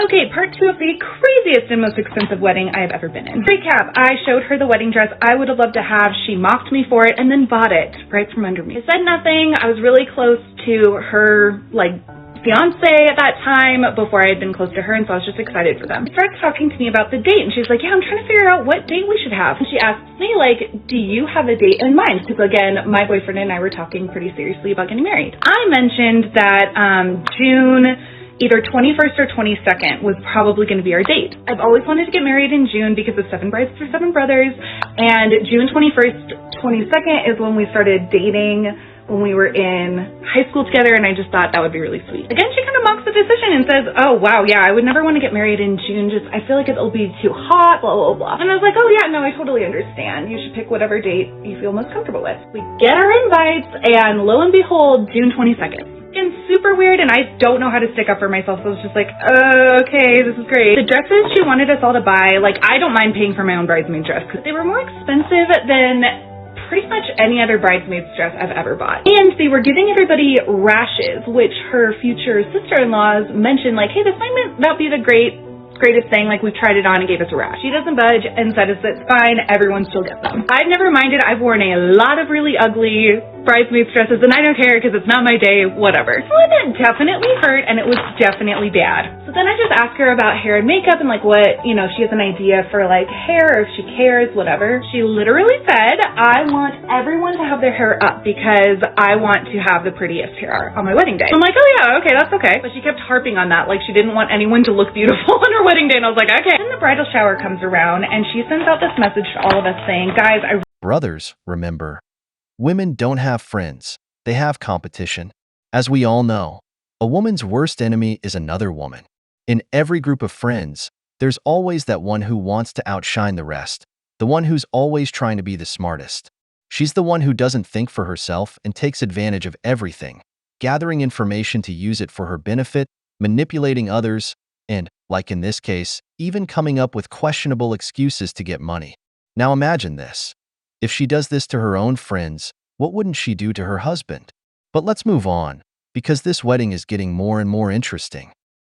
Okay, part 2 of the craziest and most expensive wedding I have ever been in. Recap, I showed her the wedding dress I would have loved to have. She mocked me for it and then bought it right from under me. I said nothing. I was really close to her, fiance at that time before I had been close to her, and so I was just excited for them. She starts talking to me about the date, and she's like, yeah, I'm trying to figure out what date we should have. And she asks me, do you have a date in mind? Because again, my boyfriend and I were talking pretty seriously about getting married. I mentioned that June either 21st or 22nd was probably going to be our date. I've always wanted to get married in June because of 7 brides for 7 brothers, and June 21st, 22nd is when we started dating when we were in high school together, and I just thought that would be really sweet. Again, she kind of mocks the decision and says, oh, wow, yeah, I would never want to get married in June. I feel like it'll be too hot, blah, blah, blah. And I was like, oh, yeah, no, I totally understand. You should pick whatever date you feel most comfortable with. We get our invites, and lo and behold, June 22nd. And super weird, and I don't know how to stick up for myself, so I was just like, okay, this is great. The dresses she wanted us all to buy, I don't mind paying for my own bridesmaid dress, because they were more expensive than pretty much any other bridesmaid's dress I've ever bought. And they were giving everybody rashes, which her future sister-in-laws mentioned, hey, this might not be the greatest thing, we've tried it on and gave us a rash. She doesn't budge and said it's fine, everyone still gets them. I've never minded. I've worn a lot of really ugly bridesmaids dresses, and I don't care because it's not my day, whatever. So it definitely hurt, and it was definitely bad. So then I just asked her about hair and makeup and what, she has an idea for hair, or if she cares, whatever. She literally said, I want everyone to have their hair up because I want to have the prettiest hair on my wedding day. So I'm like, oh yeah, okay, that's okay. But she kept harping on that, she didn't want anyone to look beautiful on her wedding day, and I was like, okay. Then the bridal shower comes around, and she sends out this message to all of us saying, guys, Brothers, remember, women don't have friends. They have competition. As we all know, a woman's worst enemy is another woman. In every group of friends, there's always that one who wants to outshine the rest, the one who's always trying to be the smartest. She's the one who doesn't think for herself and takes advantage of everything, gathering information to use it for her benefit, manipulating others, and, like in this case, even coming up with questionable excuses to get money. Now imagine this. If she does this to her own friends, what wouldn't she do to her husband? But let's move on, because this wedding is getting more and more interesting.